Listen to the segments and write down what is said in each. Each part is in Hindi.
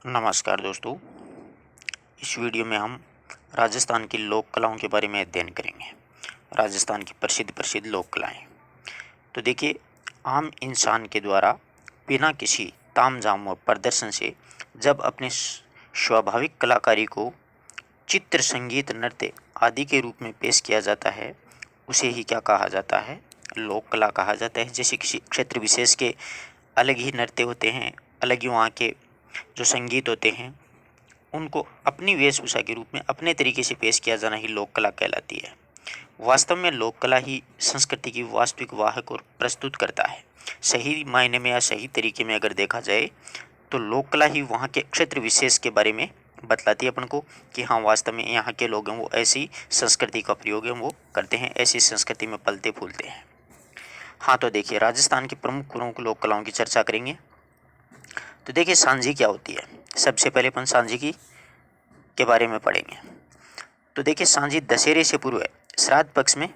नमस्कार दोस्तों। इस वीडियो में हम राजस्थान की लोक कलाओं के बारे में अध्ययन करेंगे। राजस्थान की प्रसिद्ध प्रसिद्ध लोक कलाएं। तो देखिए, आम इंसान के द्वारा बिना किसी तामझाम व प्रदर्शन से जब अपने स्वाभाविक कलाकारी को चित्र, संगीत, नृत्य आदि के रूप में पेश किया जाता है, उसे ही क्या कहा जाता है? लोक कला कहा जाता है। जैसे किसी क्षेत्र विशेष के अलग ही नृत्य होते हैं, अलग ही वहाँ के जो संगीत होते हैं, उनको अपनी वेशभूषा के रूप में अपने तरीके से पेश किया जाना ही लोक कला कहलाती है। वास्तव में लोक कला ही संस्कृति की वास्तविक वाहक और प्रस्तुत करता है। सही मायने में या सही तरीके में अगर देखा जाए तो लोक कला ही वहाँ के क्षेत्र विशेष के बारे में बतलाती है अपन को कि हाँ, वास्तव में यहाँ के लोग हैं वो ऐसी संस्कृति का प्रयोग है वो करते हैं, ऐसी संस्कृति में पलते फूलते हैं। हाँ, तो देखिए, राजस्थान की प्रमुख लोक कलाओं की चर्चा करेंगे। तो देखिए, सांझी क्या होती है? सबसे पहले अपन सांझी के बारे में पढ़ेंगे। तो देखिए, सांझी दशहरे से पूर्व श्राद्ध पक्ष में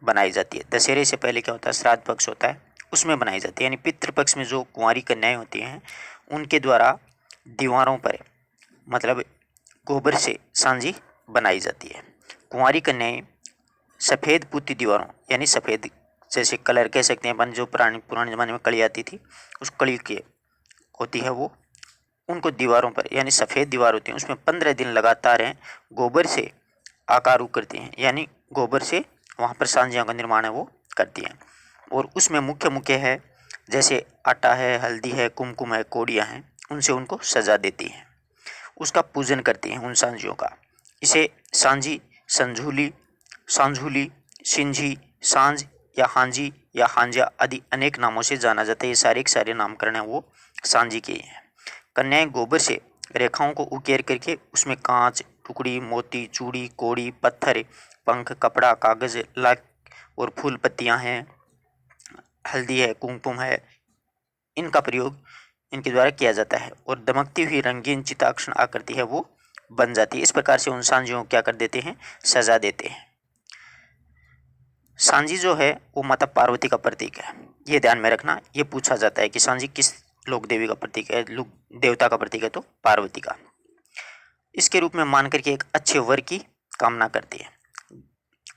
बनाई जाती है। दशहरे से पहले क्या होता है? श्राद्ध पक्ष होता है, उसमें बनाई जाती है। यानी पितृपक्ष में जो कुंवारी कन्याएं होती हैं, उनके द्वारा दीवारों पर मतलब गोबर से सांझी बनाई जाती है। कुंवारी कन्याएं सफ़ेद पुती दीवारों, यानी सफ़ेद जैसे कलर कह सकते हैं अपन, जो पुराने ज़माने में कड़ी आती थी, उस कड़ी की होती है वो, उनको दीवारों पर, यानी सफ़ेद दीवार होती है, उसमें 15 दिन लगातार हैं गोबर से आकार करती हैं। यानी गोबर से वहाँ पर सांझियों का निर्माण है वो करती हैं। और उसमें मुख्य मुख्य है, जैसे आटा है, हल्दी है, कुमकुम है, कोड़ियाँ हैं, उनसे उनको सजा देती हैं। उसका पूजन करती हैं उन सांझियों का। इसे सांझी, संझूली, सांझूली, सिंझी, सांझ या हांझी या हांझा आदि अनेक नामों से जाना जाता है। ये सारे के सारे नामकरण हैं वो सांझी के ही हैं। कन्याएं गोबर से रेखाओं को उकेर करके उसमें कांच, टुकड़ी, मोती, चूड़ी, कोड़ी, पत्थर, पंख, कपड़ा, कागज, लाख और फूल पत्तियां हैं, हल्दी है, कुमकुम है, इनका प्रयोग इनके द्वारा किया जाता है और दमकती हुई रंगीन चिताक्षण आकृति है वो बन जाती है। इस प्रकार से उन सांझियों को क्या कर देते हैं? सजा देते हैं। सांझी जो है वो माता पार्वती का प्रतीक है, ये ध्यान में रखना। ये पूछा जाता है कि सांझी किस लोक देवी का प्रतीक है? लोक देवता का प्रतीक है तो पार्वती का। इसके रूप में मान करके एक अच्छे वर की कामना करती है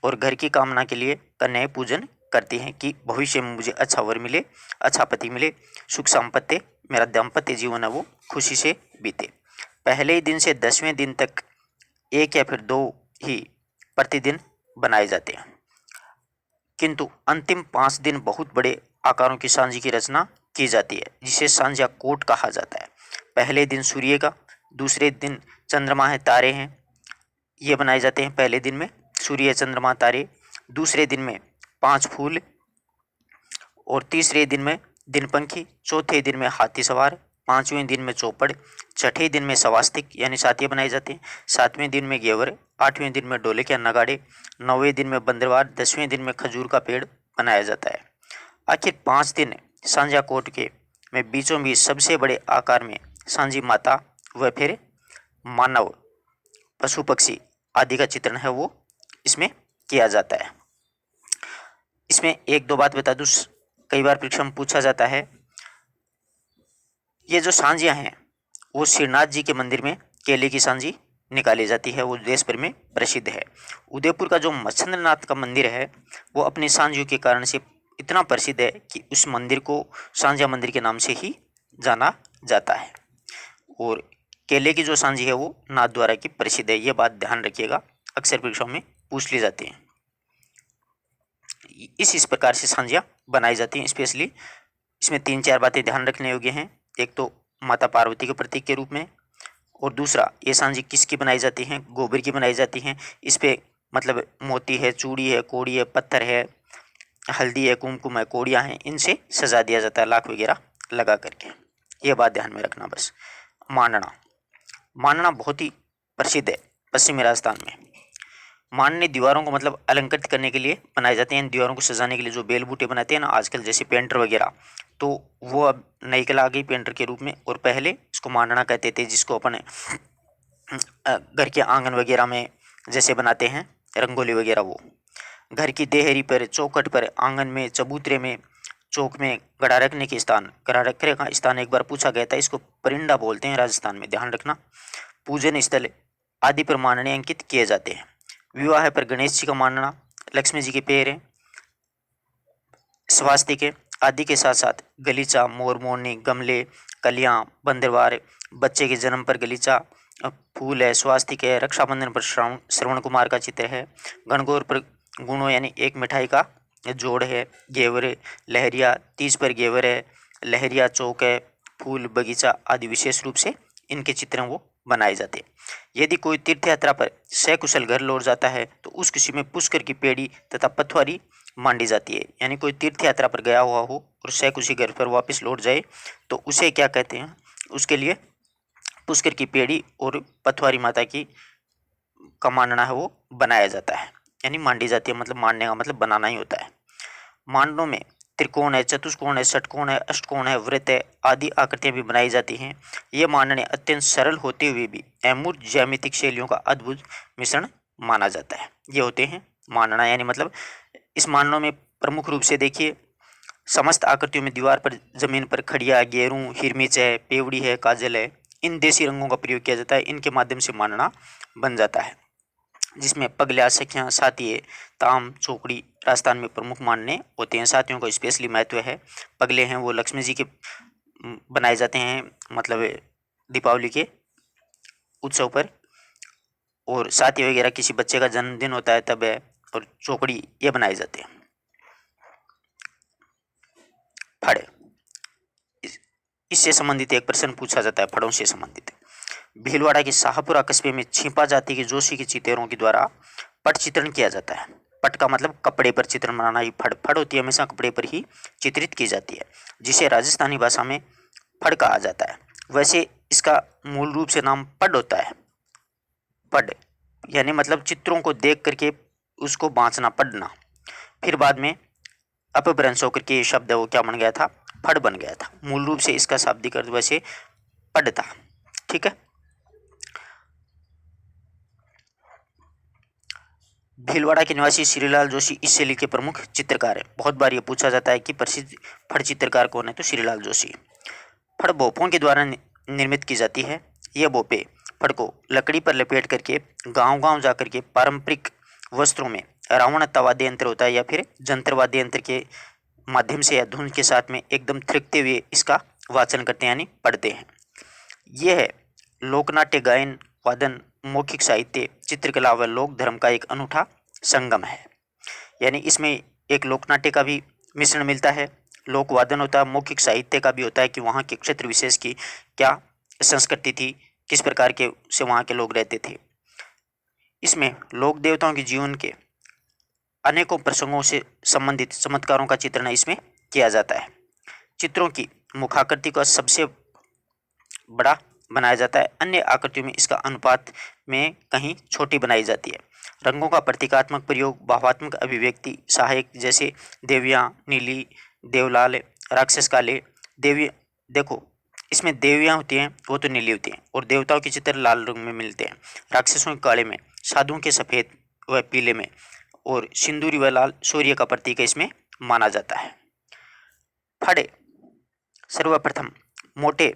और घर की कामना के लिए कन्याएं पूजन करती हैं कि भविष्य में मुझे अच्छा वर मिले, अच्छा पति मिले, सुख संपत्ति, मेरा दाम्पत्य जीवन है वो खुशी से बीते। पहले ही दिन से 10वें दिन तक एक या फिर 2 ही प्रतिदिन बनाए जाते हैं, किंतु अंतिम 5 दिन बहुत बड़े आकारों की सांझी की रचना की जाती है, जिसे सांझा कोट कहा जाता है। पहले दिन सूर्य का, दूसरे दिन चंद्रमा है, तारे हैं, ये बनाए जाते हैं। पहले दिन में सूर्य, चंद्रमा, तारे, दूसरे दिन में 5 फूल और तीसरे दिन में दिनपंखी, चौथे दिन में हाथी सवार, पांचवें दिन में चौपड़, छठे दिन में सवास्तिक यानी साथिया बनाए जाते हैं, सातवें दिन में घेवर, आठवें दिन में ढोलक या नगाड़े, नौवें दिन में बंदरवार, 10वें दिन में खजूर का पेड़ बनाया जाता है। आखिर 5 दिन सांझा कोट के में बीचों बीच सबसे बड़े आकार में सांझी माता व फिर मानव, पशु पक्षी आदि का चित्रण है वो इसमें किया जाता है। इसमें एक दो बात बता दूं, कई बार परीक्षा में पूछा जाता है, ये जो सांझियाँ हैं वो श्रीनाथ जी के मंदिर में केले की सांझी निकाली जाती है, वो देश भर में प्रसिद्ध है। उदयपुर का जो मच्छंद्रनाथ का मंदिर है वो अपनी सांझियों के कारण से इतना प्रसिद्ध है कि उस मंदिर को सांझा मंदिर के नाम से ही जाना जाता है। और केले की जो सांझी है वो नाथ द्वारा की प्रसिद्ध है, ये बात ध्यान रखिएगा, अक्सर परीक्षाओं में पूछ ली जाती है। इस प्रकार से सांझियाँ बनाई जाती हैं। स्पेशली इसमें 3-4 बातें ध्यान रखने योग्य हैं। एक तो माता पार्वती के प्रतीक के रूप में, और दूसरा ये सांझी किसकी बनाई जाती हैं? गोबर की बनाई जाती हैं। इस पे मतलब मोती है, चूड़ी है, कोड़ी है, पत्थर है, हल्दी है, कुमकुम है, कोड़ियाँ हैं, इनसे सजा दिया जाता है लाख वगैरह लगा करके। ये बात ध्यान में रखना बस। मांडना, मांडना बहुत ही प्रसिद्ध है पश्चिमी राजस्थान में। मांडने दीवारों को मतलब अलंकृत करने के लिए बनाए जाते हैं। दीवारों को सजाने के लिए जो बेल बूटे बनाते हैं ना आजकल, जैसे पेंटर वगैरह, तो वो अब नई कला आ गई पेंटर के रूप में, और पहले इसको मांडना कहते थे, जिसको अपन घर के आंगन वगैरह में जैसे बनाते हैं रंगोली वगैरह, वो घर की देहरी पर, चौखट पर, आंगन में, चबूतरे में, चौक में गड़ा रखने के स्थान, गड़ा रखने का स्थान एक बार पूछा गया था, इसको परिंदा बोलते हैं राजस्थान में, ध्यान रखना। पूजन स्थल आदि पर मानने अंकित किए जाते हैं। विवाह पर गणेश जी का मानना, लक्ष्मी जी के पैर हैं, स्वास्तिक आदि के साथ साथ गलीचा, मोर मोरनी, गमले, कलियां, बंदरवार, बच्चे के जन्म पर गलीचा फूल है, स्वास्तिक है, रक्षाबंधन पर श्रवण कुमार का चित्र है, गणगौर पर गुणों यानी एक मिठाई का जोड़ है, घेवर, लहरिया, तीज पर घेवर है, लहरिया चौक है, फूल बगीचा आदि विशेष रूप से इनके चित्र वो बनाए जाते हैं। यदि कोई तीर्थ यात्रा पर सकुशल घर लौट जाता है तो उस खुशी में पुष्कर की पेड़ी तथा पथवारी मांडी जाती है। यानी कोई तीर्थ यात्रा पर गया हुआ हो और सकुशी घर पर वापस लौट जाए तो उसे क्या कहते हैं, उसके लिए पुष्कर की पेड़ी और पथवारी माता की का मांडना है वो बनाया जाता है, यानी मांडी जाती है, मतलब मांडने का मतलब बनाना ही होता है। मांडनों में त्रिकोण है, चतुष्कोण है, षटकोण है, अष्टकोण है, वृत्त है आदि आकृतियां भी बनाई जाती हैं। ये मांडने अत्यंत सरल होते हुए भी अमूर्त ज्यामितिक शैलियों का अद्भुत मिश्रण माना जाता है। ये होते हैं मांडना, यानी मतलब इस मांडनों में प्रमुख रूप से देखिए समस्त आकृतियों में दीवार पर, जमीन पर खड़िया, गेरू, हिरमिच है, पेवड़ी है, काजल है, इन देसी रंगों का प्रयोग किया जाता है। इनके माध्यम से मांडना बन जाता है, जिसमें पगला, सखियाँ, सातिये, ताम, चौकड़ी राजस्थान में प्रमुख मानने होते हैं। साथियों का स्पेशली महत्व है। पगले हैं वो लक्ष्मी जी के बनाए जाते हैं, मतलब दीपावली के उत्सव पर, और साथी वगैरह किसी बच्चे का जन्मदिन होता है तब है, और चौकड़ी ये बनाए जाते हैं। फड़, इससे संबंधित एक प्रश्न पूछा जाता है, फड़ों से संबंधित। भीलवाड़ा के शाहपुरा कस्बे में छिपा जाति के जोशी के चितेरों के द्वारा पट चित्रण किया जाता है। पट का मतलब कपड़े पर चित्रण बनाना ही फड़, फड़ होती है हमेशा कपड़े पर ही चित्रित की जाती है, जिसे राजस्थानी भाषा में फड़ कहा जाता है। वैसे इसका मूल रूप से नाम पड होता है। पड यानी मतलब चित्रों को देख करके उसको बाँचना, पढ़ना। फिर बाद में अपभ्रंश होकर के ये शब्द वो क्या बन गया था, फड़ बन गया था। मूल रूप से इसका शाब्दिक अर्थ वैसे पड था। ठीक है। भीलवाड़ा के निवासी श्रीलाल जोशी इस शैली के प्रमुख चित्रकार हैं। बहुत बार ये पूछा जाता है कि प्रसिद्ध फड़ चित्रकार कौन है, तो श्रीलाल जोशी। फड़ भोपों के द्वारा निर्मित की जाती है। यह भोपे फड़ को लकड़ी पर लपेट करके गांव-गांव जाकर के पारंपरिक वस्त्रों में रावणत्ता वाद्य यंत्र होता है या फिर जंत्र वाद्य यंत्र के माध्यम से या धुन के साथ में एकदम थिरकते हुए इसका वाचन करते हैं, यानी पढ़ते हैं। यह है लोकनाट्य, गायन, वादन, मौखिक साहित्य, चित्रकला व लोक धर्म का एक अनूठा संगम है। यानी इसमें एक लोकनाट्य का भी मिश्रण मिलता है, लोक वादन होता है, मौखिक साहित्य का भी होता है कि वहाँ के क्षेत्र विशेष की क्या संस्कृति थी, किस प्रकार के से वहाँ के लोग रहते थे। इसमें लोक देवताओं के जीवन के अनेकों प्रसंगों से संबंधित चमत्कारों का चित्रण इसमें किया जाता है। चित्रों की मुखाकृति का सबसे बड़ा बनाया जाता है, अन्य आकृतियों में इसका अनुपात में कहीं छोटी बनाई जाती है। रंगों का प्रतीकात्मक प्रयोग, भावात्मक अभिव्यक्ति सहायक, जैसे देवियाँ नीली, देवलाल, राक्षस काले। देवी देखो इसमें देवियाँ होती हैं वो तो नीली होती हैं, और देवताओं के चित्र लाल रंग में मिलते हैं, राक्षसों के काले में, साधुओं के सफ़ेद व पीले में, और सिंदूरी व लाल सूर्य का प्रतीक इसमें माना जाता है। फड़े सर्वप्रथम मोटे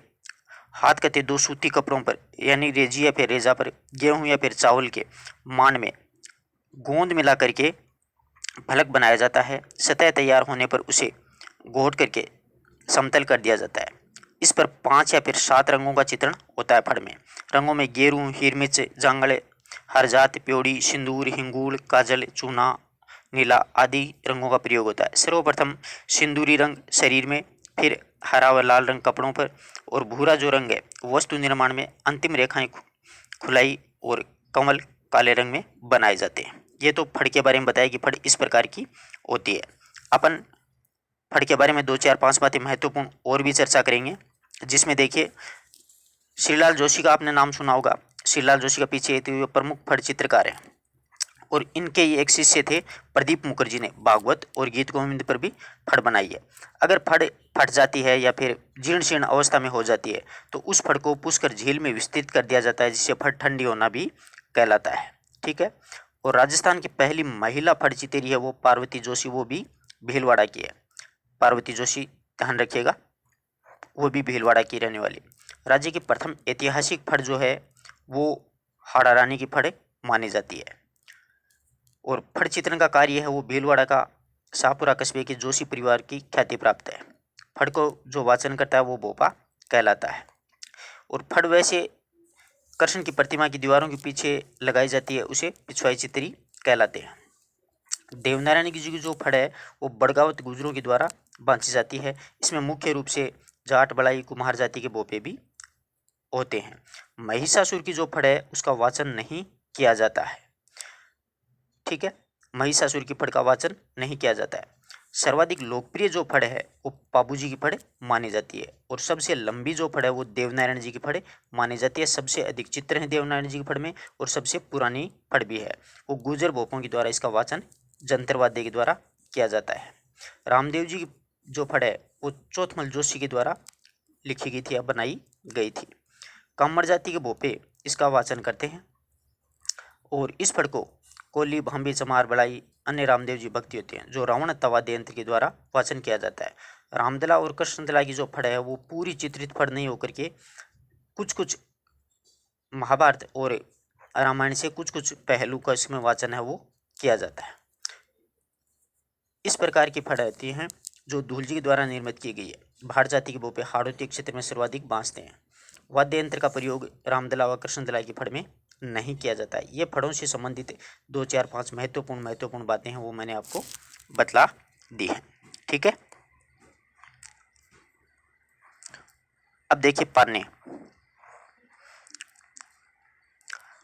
हाथ कते दो सूती कपड़ों पर, यानी रेजी या फिर रेजा पर, गेहूं या फिर चावल के मान में गोंद मिला करके फलक बनाया जाता है। सतह तैयार होने पर उसे घोट करके समतल कर दिया जाता है। इस पर 5 या फिर 7 रंगों का चित्रण होता है। फड़ में रंगों में गेरू, हिरमिच, जांगड़, हरजात, प्योड़ी, सिंदूर, हिंगूल, काजल, चूना, नीला आदि रंगों का प्रयोग होता है। सर्वप्रथम सिंदूरी रंग शरीर में, फिर हरा व लाल रंग कपड़ों पर, और भूरा जो रंग है वस्तु निर्माण में अंतिम रेखाएं खुलाई और कमल काले रंग में बनाए जाते हैं। ये तो फड़ के बारे में बताया कि फड़ इस प्रकार की होती है। अपन फड़ के बारे में 2, 4, 5 बातें महत्वपूर्ण और भी चर्चा करेंगे, जिसमें देखिए श्रीलाल जोशी का आपने नाम सुना होगा। श्रीलाल जोशी का पीछे ये प्रमुख फड़ चित्रकार हैं, और इनके ये एक शिष्य थे प्रदीप मुखर्जी ने भागवत और गीत गोविंद पर भी फड़ बनाई है। अगर फड़ फट जाती है या फिर जीर्ण शीर्ण अवस्था में हो जाती है तो उस फड़ को पुष्कर झील में विस्तृत कर दिया जाता है, जिससे फड़ ठंडी होना भी कहलाता है। ठीक है। और राजस्थान की पहली महिला फड़ चितेरी है वो पार्वती जोशी, वो भी भीलवाड़ा की है। पार्वती जोशी, ध्यान रखिएगा, वो भी भीलवाड़ा की रहने वाली। राज्य की प्रथम ऐतिहासिक फड़ जो है वो हाड़ा रानी की फड़ मानी जाती है। और फड़ चित्रण का कार्य है वो भीलवाड़ा का शाहपुरा कस्बे के जोशी परिवार की ख्याति प्राप्त है। फड़ को जो वाचन करता है वो बोपा कहलाता है। और फड़ वैसे कृष्ण की प्रतिमा की दीवारों के पीछे लगाई जाती है, उसे पिछवाई चित्री कहलाते हैं। देवनारायण जी की जो फड़ है वो बड़गावत गुजरों के द्वारा बांधी जाती है। इसमें मुख्य रूप से जाट, बड़ाई, कुम्हार जाति के बोपे भी होते हैं। महिषासुर की जो फड़ है उसका वाचन नहीं किया जाता है। ठीक है, महिषासुर की फड़ का वाचन नहीं किया जाता है। सर्वाधिक लोकप्रिय जो फड़ है वो पाबू जी की फड़ मानी जाती है। और सबसे लंबी जो फड़ है वो देवनारायण जी की फड़ मानी जाती है। सबसे अधिक चित्र हैं देवनारायण जी की फड़ में और सबसे पुरानी फड़ भी है। वो गुर्जर भोपों के द्वारा इसका वाचन जंतर वाद्य के द्वारा किया जाता है। रामदेव जी की जो फड़ है वो चौथमल जोशी के द्वारा लिखी गई थी या बनाई गई थी। कामर जाति के भोपे इसका वाचन करते हैं। और इस फड़ को कोली, भांबी, चमार, बड़ाई, अन्य रामदेव जी भक्ति होते हैं जो रावण तवाद्य यंत्र के द्वारा वाचन किया जाता है। रामदला और कृष्णदला की जो फड़ है वो पूरी चित्रित फड़ नहीं होकर के कुछ कुछ महाभारत और रामायण से कुछ कुछ पहलू का इसमें वाचन है वो किया जाता है। इस प्रकार की फड़ रहती हैं जो धूल जी के द्वारा निर्मित की गई है। भाट जाति के बोपे हाड़ौती क्षेत्र में सर्वाधिक बांसते हैं। वाद्य यंत्र का प्रयोग रामदला व कृष्णदला की फड़ में नहीं किया जाता है। ये फड़ों से संबंधित 2, 4, 5 महत्वपूर्ण बातें हैं वो मैंने आपको बतला दी है। ठीक है, अब देखिए पान्ने।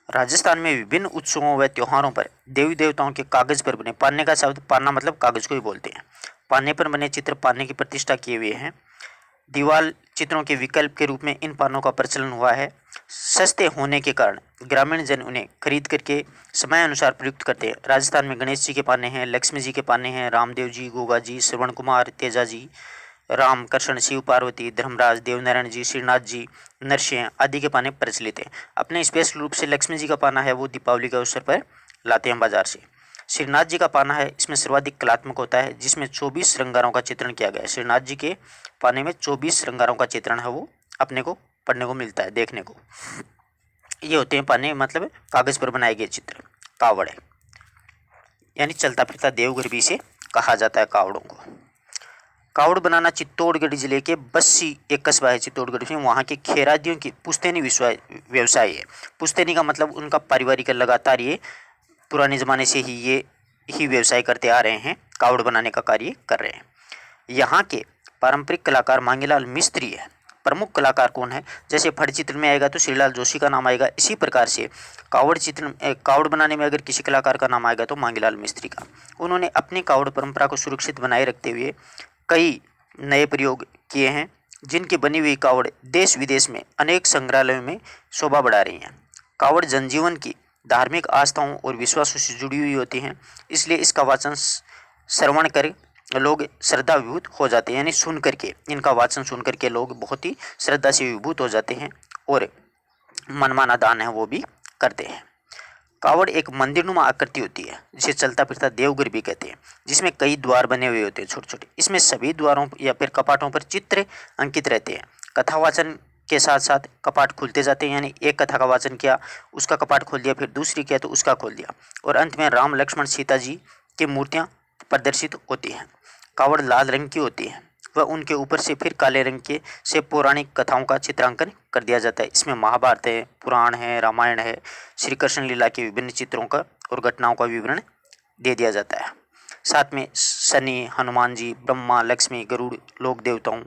राजस्थान में विभिन्न उत्सवों व त्योहारों पर देवी देवताओं के कागज पर बने, पान्ने का शब्द पान्ना मतलब कागज को ही बोलते हैं, पान्ने पर बने चित्र पान्ने की प्रतिष्ठा किए हुए हैं। दीवार चित्रों के विकल्प के रूप में इन पानों का प्रचलन हुआ है। सस्ते होने के कारण ग्रामीण जन उन्हें खरीद करके समय अनुसार प्रयुक्त करते हैं। राजस्थान में गणेश जी के पाने हैं, लक्ष्मी जी के पाने हैं, रामदेव जी, गोगा जी, श्रवण कुमार, तेजा जी, राम, कृष्ण, शिव, पार्वती, धर्मराज, देवनारायण जी, श्रीनाथ जी, नरसिंह आदि के पाने प्रचलित हैं। अपने स्पेशल रूप से लक्ष्मी जी का पाना है वो दीपावली के अवसर पर लाते हैं बाजार से। श्रीनाथ जी का पाना है इसमें सर्वाधिक कलात्मक होता है जिसमें 24 श्रृंगारों का चित्रण किया गया है। श्रीनाथ जी के पाने में 24 श्रृंगारों का चित्रण है वो अपने को पढ़ने को मिलता है, देखने को। ये होते हैं पाने, मतलब कागज पर बनाए गए चित्र। कावड़ है यानी चलता फिरता देवघर भी इसे कहा जाता है कावड़ों को। कावड़ बनाना चित्तौड़गढ़ जिले के बस्सी एक कस्बा है चित्तौड़गढ़ में, वहाँ के खेरादियों की पुश्तैनी व्यवसाय है। पुश्तैनी का मतलब उनका पारिवारिक लगातार ये पुराने ज़माने से ही व्यवसाय करते आ रहे हैं, कावड़ बनाने का कार्य कर रहे हैं। यहाँ के पारंपरिक कलाकार मांगीलाल मिस्त्री है। प्रमुख कलाकार कौन है? जैसे फड़ चित्र में आएगा तो श्रीलाल जोशी का नाम आएगा, इसी प्रकार से कावड़ बनाने में अगर किसी कलाकार का नाम आएगा तो मांगीलाल मिस्त्री का। उन्होंने अपनी कावड़ परंपरा को सुरक्षित बनाए रखते हुए कई नए प्रयोग किए हैं, जिनकी बनी हुई कावड़ देश विदेश में अनेक संग्रहालयों में शोभा बढ़ा रही हैं। कावड़ जनजीवन की धार्मिक आस्थाओं और विश्वासों से जुड़ी हुई होती हैं, इसलिए इसका वाचन श्रवण कर लोग श्रद्धा विभूत हो जाते हैं, यानी सुन करके इनका वाचन सुन करके लोग बहुत ही श्रद्धा से विभूत हो जाते हैं और मनमाना दान है वो भी करते हैं। कावड़ एक मंदिरनुमा आकृति होती है जिसे चलता फिरता देवघर भी कहते हैं, जिसमें कई द्वार बने हुए होते हैं छोटे छोटे। इसमें सभी द्वारों या फिर कपाटों पर चित्र अंकित रहते हैं। कथावाचन के साथ साथ कपाट खुलते जाते हैं, यानी एक कथा का वाचन किया उसका कपाट खोल दिया, फिर दूसरी किया तो उसका खोल दिया, और अंत में राम, लक्ष्मण, सीता जी की मूर्तियाँ प्रदर्शित होती हैं। कावड़ लाल रंग की होती है वह उनके ऊपर से फिर काले रंग के से पौराणिक कथाओं का चित्रांकन कर दिया जाता है। इसमें महाभारत है, पुराण है, रामायण है, श्री कृष्ण लीला के विभिन्न चित्रों का और घटनाओं का विवरण दे दिया जाता है। साथ में शनि, हनुमान जी, ब्रह्मा, लक्ष्मी, गरुड़, लोक देवताओं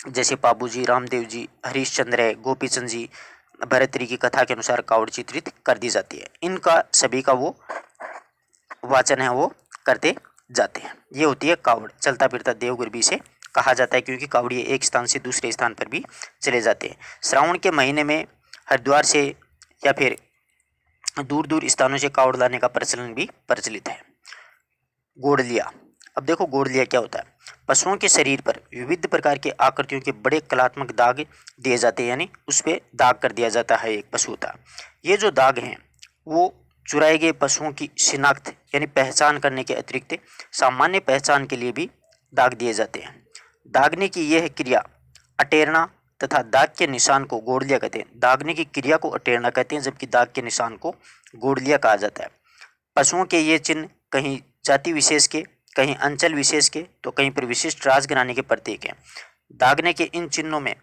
जैसे पाबू जी, रामदेव जी, हरिश्चंद्र है, गोपीचंद जी, भरतरी की कथा के अनुसार कावड़ चित्रित कर दी जाती है। इनका सभी का वो वाचन है वो करते जाते हैं। ये होती है कावड़। चलता फिरता देवघर भी इसे कहा जाता है क्योंकि कावड़िए एक स्थान से दूसरे स्थान पर भी चले जाते हैं। श्रावण के महीने में हरिद्वार से या फिर दूर दूर स्थानों से कावड़ लाने का प्रचलन भी प्रचलित है। गोड़लिया। अब देखो गोड़लिया क्या होता है। पशुओं के शरीर पर विविध प्रकार के आकृतियों के बड़े कलात्मक दाग दिए जाते हैं, यानी उस पर दाग कर दिया जाता है एक पशु का। ये जो दाग हैं वो चुराए गए पशुओं की शिनाख्त यानी पहचान करने के अतिरिक्त सामान्य पहचान के लिए भी दाग दिए जाते हैं। दागने की यह क्रिया अटेरना तथा दाग के निशान को गोड़लिया कहते हैं। दागने की क्रिया को अटेरना कहते हैं, जबकि दाग के निशान को गोड़लिया कहा जाता है। पशुओं के ये चिन्ह कहीं जाति विशेष के, कहीं अंचल विशेष के, तो कहीं पर विशिष्ट राजघराने के प्रतीक हैं। दागने के इन चिन्हों में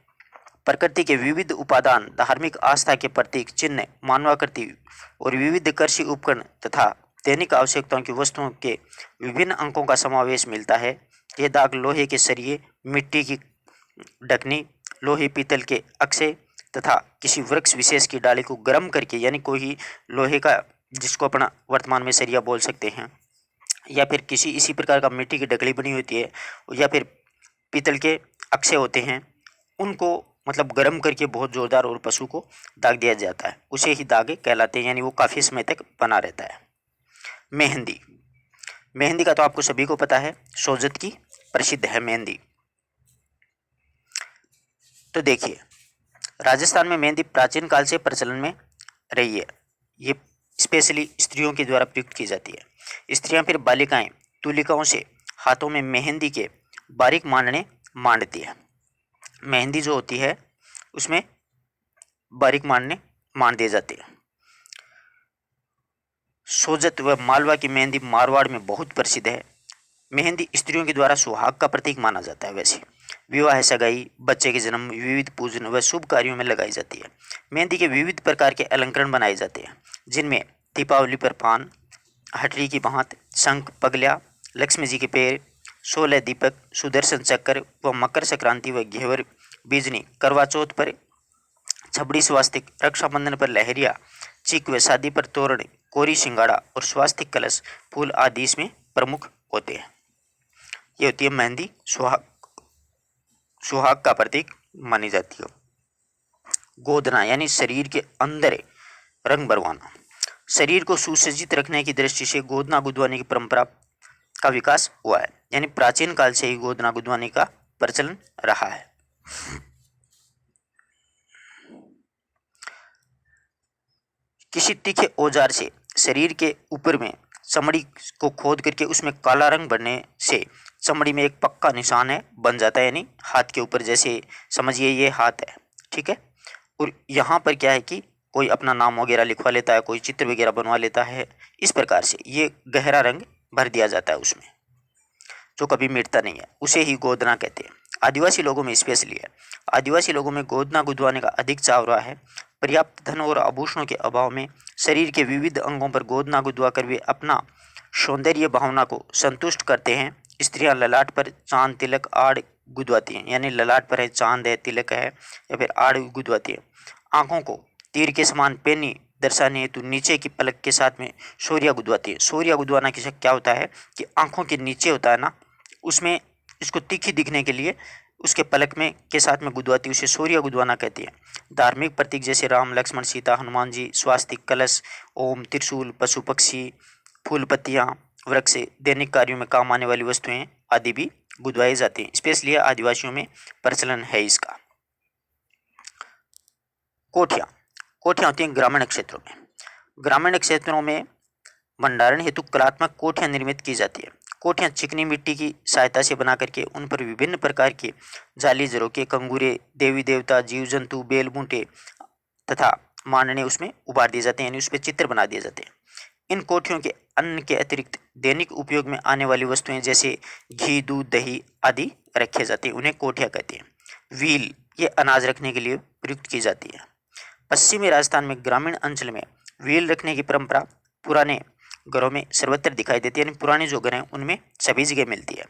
प्रकृति के विविध उपादान, धार्मिक आस्था के प्रतीक चिन्ह, मानवाकृति और विविध कृषि उपकरण तथा दैनिक आवश्यकताओं की वस्तुओं के विभिन्न अंकों का समावेश मिलता है। ये दाग लोहे के सरिये, मिट्टी की ढकनी, लोहे पीतल के अक्षय तथा किसी वृक्ष विशेष की डाली को गर्म करके, यानी कोई लोहे का, जिसको अपना वर्तमान में सरिया बोल सकते हैं, या फिर किसी इसी प्रकार का मिट्टी की ढकली बनी होती है, या फिर पीतल के अक्षय होते हैं, उनको मतलब गर्म करके बहुत जोरदार और पशु को दाग दिया जाता है, उसे ही दागे कहलाते हैं, यानी वो काफ़ी समय तक बना रहता है। मेहंदी, मेहंदी का तो आपको सभी को पता है, सोजत की प्रसिद्ध है मेहंदी। तो देखिए, राजस्थान में मेहंदी प्राचीन काल से प्रचलन में रही है। ये स्पेशली स्त्रियों के द्वारा प्रयुक्त की जाती है। स्त्रियां फिर बालिकाएं तुलिकाओं से हाथों में मेहंदी के बारीक मांडने मांडती है। मेहंदी जो होती है उसमें बारीक मांडने मांड दिए जाते हैं। सोजत व मालवा की मेहंदी मारवाड़ में बहुत प्रसिद्ध है। मेहंदी स्त्रियों के द्वारा सुहाग का प्रतीक माना जाता है। वैसे विवाह, सगाई, बच्चे के जन्म, विविध पूजन व शुभ कार्यों में लगाई जाती है। मेहंदी के विविध प्रकार के अलंकरण बनाए जाते हैं, जिनमें दीपावली पर पान, हटरी की भांत, शंख, पगलिया, लक्ष्मी जी के पैर, 16 दीपक, सुदर्शन चक्र व मकर संक्रांति व घेवर बीजनी, करवा चौथ पर छबड़ी स्वास्तिक, रक्षाबंधन पर लहरिया, चीक व शादी पर तोरण, कोरी सिंगाड़ा और स्वास्तिक कलश फूल आदि इसमें प्रमुख होते हैं। ये होती है मेहंदी, सुहाग का प्रतीक मानी जाती है। गोदना यानी शरीर के अंदर रंग भरवाना। शरीर को सुसज्जित रखने की दृष्टि से गोदना गुदवाने की परंपरा का विकास हुआ है, यानी प्राचीन काल से ही गोदना गुदवाने का प्रचलन रहा है। किसी तीखे औजार से शरीर के ऊपर में चमड़ी को खोद करके उसमें काला रंग भरने से चमड़ी में एक पक्का निशान है बन जाता है, यानी हाथ के ऊपर, जैसे समझिए ये हाथ है, ठीक है, और यहाँ पर क्या है कि कोई अपना नाम वगैरह लिखवा लेता है, कोई चित्र वगैरह बनवा लेता है। इस प्रकार से ये गहरा रंग भर दिया जाता है उसमें, जो कभी मिटता नहीं है, उसे ही गोदना कहते हैं। आदिवासी लोगों में स्पेशली है, आदिवासी लोगों में गोदना गुदवाने का अधिक चाव रहा है। पर्याप्त धन और आभूषणों के अभाव में शरीर के विविध अंगों पर गोदना गुदवा कर वे अपना सौंदर्य भावना को संतुष्ट करते हैं। स्त्रियां ललाट पर चांद, तिलक, आड़ गुदवाती हैं, यानी ललाट पर है चांद है, तिलक है, या फिर आड़ गुदवाती है। आंखों को तीर के समान पैनी दर्शाने हेतु नीचे की पलक के साथ में सोरिया गुदवाती है। सोरिया गुदवाना किसे क्या होता है कि आंखों के नीचे होता है ना, उसमें इसको तीखी दिखने के लिए उसके पलक में के साथ में गुदवाती, उसे सोरिया गुदवाना कहती है। धार्मिक प्रतीक जैसे राम, लक्ष्मण, सीता, हनुमान जी, स्वास्तिक, कलश, ओम, त्रिशूल, पशु पक्षी, फूल पत्तियाँ, वृक्ष, दैनिक कार्यों में काम आने वाली वस्तुएं आदि भी गुदवाई जाती हैं। स्पेशली आदिवासियों में प्रचलन है इसका। कोठियाँ, कोठियाँ होती हैं ग्रामीण क्षेत्रों में। ग्रामीण क्षेत्रों में भंडारण हेतु कलात्मक कोठियाँ निर्मित की जाती है। कोठियाँ चिकनी मिट्टी की सहायता से बना करके उन पर विभिन्न प्रकार के जाली, झरोके, कंगूरे, देवी देवता, जीव जंतु, बेल बूटे तथा मांडने उसमें उभार दिए जाते हैं, यानी उस पर चित्र बना दिए जाते हैं। इन कोठियों के अन्न के अतिरिक्त दैनिक उपयोग में आने वाली वस्तुएं जैसे घी, दूध, दही आदि रखे जाते हैं, उन्हें कोठिया कहते हैं। व्हील, ये अनाज रखने के लिए प्रयुक्त की जाती है। पश्चिमी राजस्थान में ग्रामीण अंचल में व्हील रखने की परंपरा पुराने घरों में सर्वत्र दिखाई देती है, यानी पुराने जो घर हैं उनमें सभी जगह मिलती है।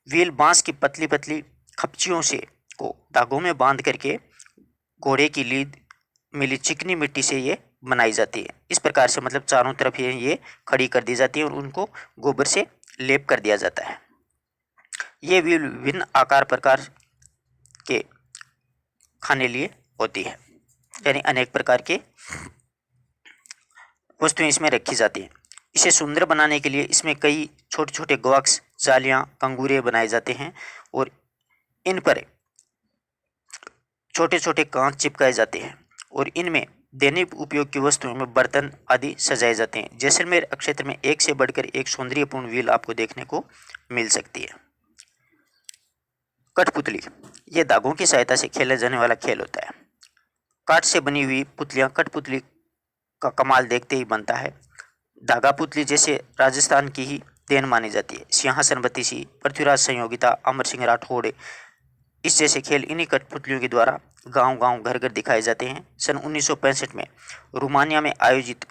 व्हील बांस की पतली पतली खपचियों से को धागों में बांध करके घोड़े की लीद मिली चिकनी मिट्टी से ये बनाई जाती है। इस प्रकार से मतलब चारों तरफ ये खड़ी कर दी जाती है और उनको गोबर से लेप कर दिया जाता है। ये व्हील विभिन्न आकार प्रकार के खाने लिए होती है, यानी अनेक प्रकार के वस्तुएं इसमें रखी जाती हैं। इसे सुंदर बनाने के लिए इसमें कई छोटे छोटे बॉक्स, जालियां, कंगूरे बनाए जाते हैं और इन पर छोटे छोटे कांच चिपकाए जाते हैं और इनमें दैनिक उपयोग की वस्तुओं में बर्तन आदि सजाए जाते हैं। जैसलमेर क्षेत्र में एक से बढ़कर एक सौंदर्यपूर्ण व्हील आपको देखने को मिल सकती है। कठपुतली, ये धागों की सहायता से खेला जाने वाला खेल होता है। काठ से बनी हुई पुतलियां कठपुतली का कमाल देखते ही बनता है। धागा पुतली जैसे राजस्थान की ही देन मानी जाती है। सिंहासन बत्तीसी, पृथ्वीराज संयोगिता, अमर सिंह राठौड़, इस जैसे खेल इन्हीं कठपुतलियों के द्वारा गांव-गांव, घर-घर दिखाए जाते हैं। सन 1965 में रोमानिया में आयोजित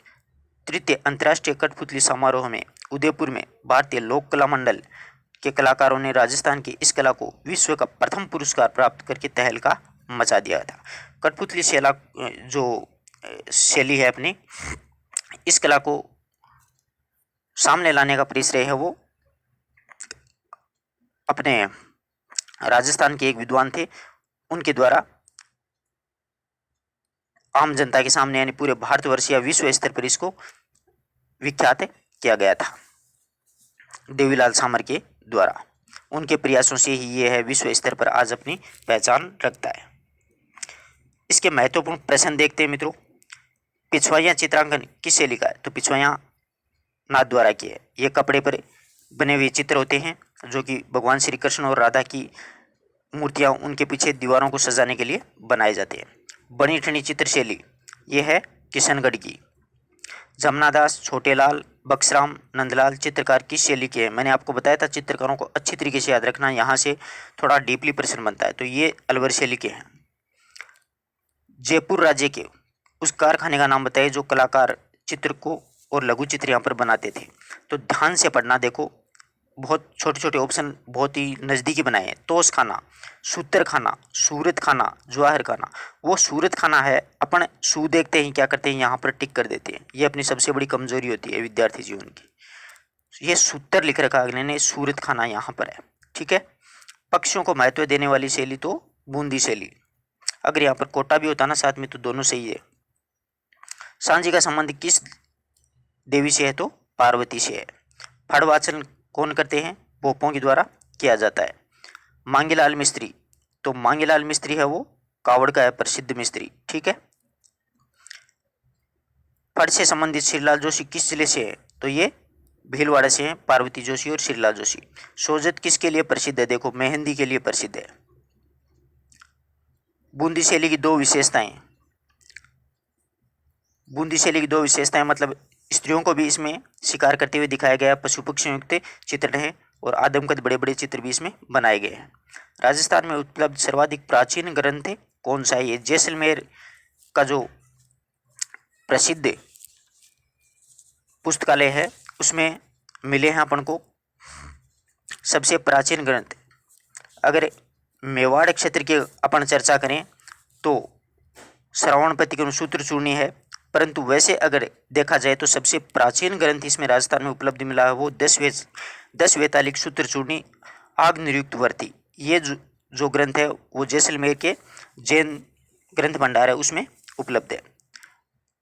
तृतीय अंतर्राष्ट्रीय कठपुतली समारोह में उदयपुर में भारतीय लोक कला मंडल के कलाकारों ने राजस्थान की इस कला को विश्व का प्रथम पुरस्कार प्राप्त करके तहलका मचा दिया था। कठपुतली जो शैली है अपनी, इस कला को सामने लाने का परिश्रय है वो अपने राजस्थान के एक विद्वान थे, उनके द्वारा आम जनता के सामने यानी पूरे भारतवर्ष या विश्व स्तर पर इसको विख्यात किया गया था देवीलाल सामर के द्वारा। उनके प्रयासों से ही ये है विश्व स्तर पर आज अपनी पहचान रखता है। इसके महत्वपूर्ण प्रश्न देखते हैं मित्रों। पिछवाइयाँ चित्रांकन किससे लिखा है? तो पिछवाइयाँ नाथ द्वारा की है। ये कपड़े पर बने हुए चित्र होते हैं जो कि भगवान श्री कृष्ण और राधा की मूर्तियाँ उनके पीछे दीवारों को सजाने के लिए बनाए जाते हैं। बनी ठनी चित्र शैली ये है किशनगढ़ की। जमनादास, छोटेलाल, बक्सराम, नंदलाल चित्रकार किस शैली के हैं? मैंने आपको बताया था चित्रकारों को अच्छी तरीके से याद रखना, यहाँ से थोड़ा डीपली प्रश्न बनता है। तो ये अलवर शैली के हैं। जयपुर राज्य के उस कारखाने का नाम बताइए जो कलाकार चित्र को और लघु चित्र यहाँ पर बनाते थे। तो ध्यान से पढ़ना, देखो बहुत छोटे छोटे ऑप्शन बहुत ही नज़दीकी बनाए हैं। तोश खाना, सूत्र खाना, सूरत खाना, जवाहर खाना। वो सूरत खाना है, अपन सू देखते ही क्या करते हैं यहाँ पर टिक कर देते हैं। ये अपनी सबसे बड़ी कमजोरी होती है विद्यार्थी जीवन की। ये सूत्र लिख रखा अगले ने, सूरत खाना यहाँ पर है। ठीक है। पक्षियों को महत्व देने वाली शैली तो बूंदी शैली। अगर यहाँ पर कोटा भी होता ना साथ में तो दोनों सही है। सांझी का संबंध किस देवी से है? तो पार्वती से है। फड़ वाचन कौन करते हैं? पोपों के द्वारा किया जाता है। मांगीलाल मिस्त्री, तो मांगीलाल मिस्त्री है वो कावड़ का है प्रसिद्ध मिस्त्री। ठीक है। फड़ से संबंधित श्रीलाल जोशी किस जिले से है? तो ये भीलवाड़ा से हैं, पार्वती जोशी और श्रीलाल जोशी। सोजत किसके लिए प्रसिद्ध है? देखो मेहंदी के लिए प्रसिद्ध है। बूंदी शैली की दो विशेषताएं, बूंदी शैली की दो विशेषताएं मतलब स्त्रियों को भी इसमें शिकार करते हुए दिखाया गया, पशु पक्षियों युक्त चित्र है और आदमकद बड़े बड़े चित्र भी इसमें बनाए गए हैं। राजस्थान में उपलब्ध सर्वाधिक प्राचीन ग्रंथ कौन सा है? ये जैसलमेर का जो प्रसिद्ध पुस्तकालय है उसमें मिले हैं अपन को सबसे प्राचीन ग्रंथ। अगर मेवाड़ क्षेत्र की अपन चर्चा करें तो श्रवणपति के सूत्र चूर्णी है, परंतु वैसे अगर देखा जाए तो सबसे प्राचीन ग्रंथ इसमें राजस्थान में उपलब्ध मिला है वो 10 वेतालिक सूत्र चूर्णी आग निरुक्त वर्ती। ये जो ग्रंथ है वो जैसलमेर के जैन ग्रंथ भंडार है उसमें उपलब्ध है।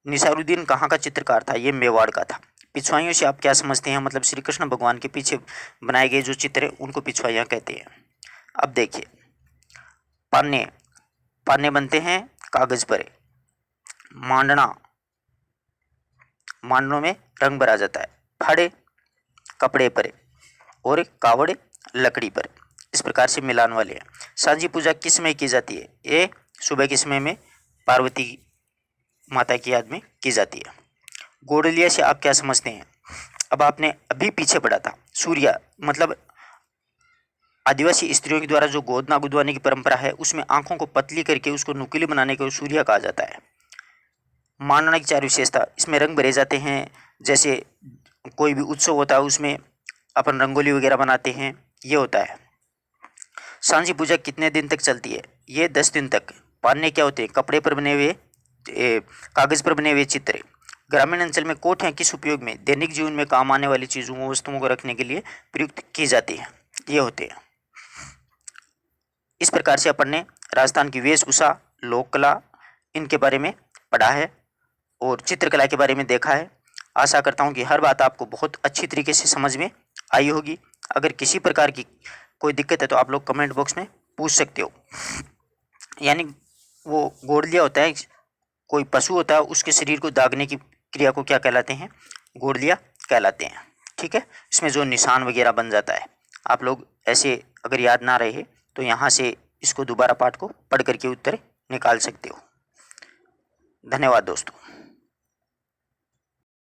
निसारुद्दीन कहाँ का चित्रकार था? ये मेवाड़ का था। पिछवाइयों से आप क्या समझते हैं? मतलब श्री कृष्ण भगवान के पीछे बनाए गए जो चित्र है उनको पिछवाइयाँ कहते हैं। अब देखिए, पान्ने, पान्ने बनते हैं कागज पर। मांडना, मांडनों में रंग भरा जाता है। फड़े कपड़े पर और कावड़ लकड़ी पर। इस प्रकार से मिलान वाले हैं। सांझी पूजा किस समय की जाती है? ये सुबह के समय में पार्वती माता की याद में की जाती है। गोडलिया से आप क्या समझते हैं? अब आपने अभी पीछे पढ़ा था, सूर्या मतलब आदिवासी स्त्रियों के द्वारा जो गोदना गुदवाने की परंपरा है उसमें आंखों को पतली करके उसको नुकीली बनाने को सूर्या कहा जाता है। मांडना की चार विशेषता, इसमें रंग भरे जाते हैं। जैसे कोई भी उत्सव होता है उसमें अपन रंगोली वगैरह बनाते हैं, ये होता है। सांझी पूजा कितने दिन तक चलती है? ये 10 दिन तक। पान्ने क्या होते हैं? कपड़े पर बने हुए कागज पर बने हुए चित्र। ग्रामीण अंचल में कोठियाँ किस उपयोग में? दैनिक जीवन में काम आने वाली चीज़ों वस्तुओं को रखने के लिए प्रयुक्त की जाती है, ये होते हैं। इस प्रकार से अपन ने राजस्थान की वेशभूषा, लोक कला इनके बारे में पढ़ा है और चित्रकला के बारे में देखा है। आशा करता हूँ कि हर बात आपको बहुत अच्छी तरीके से समझ में आई होगी। अगर किसी प्रकार की कोई दिक्कत है तो आप लोग कमेंट बॉक्स में पूछ सकते हो। यानी वो गोडलिया होता है, कोई पशु होता है, उसके शरीर को दागने की क्रिया को क्या कहलाते हैं? गोडलिया कहलाते हैं। ठीक है। इसमें जो निशान वगैरह बन जाता है, आप लोग ऐसे अगर याद ना रहे तो यहाँ से इसको दोबारा पाठ को पढ़ करके उत्तर निकाल सकते हो। धन्यवाद दोस्तों।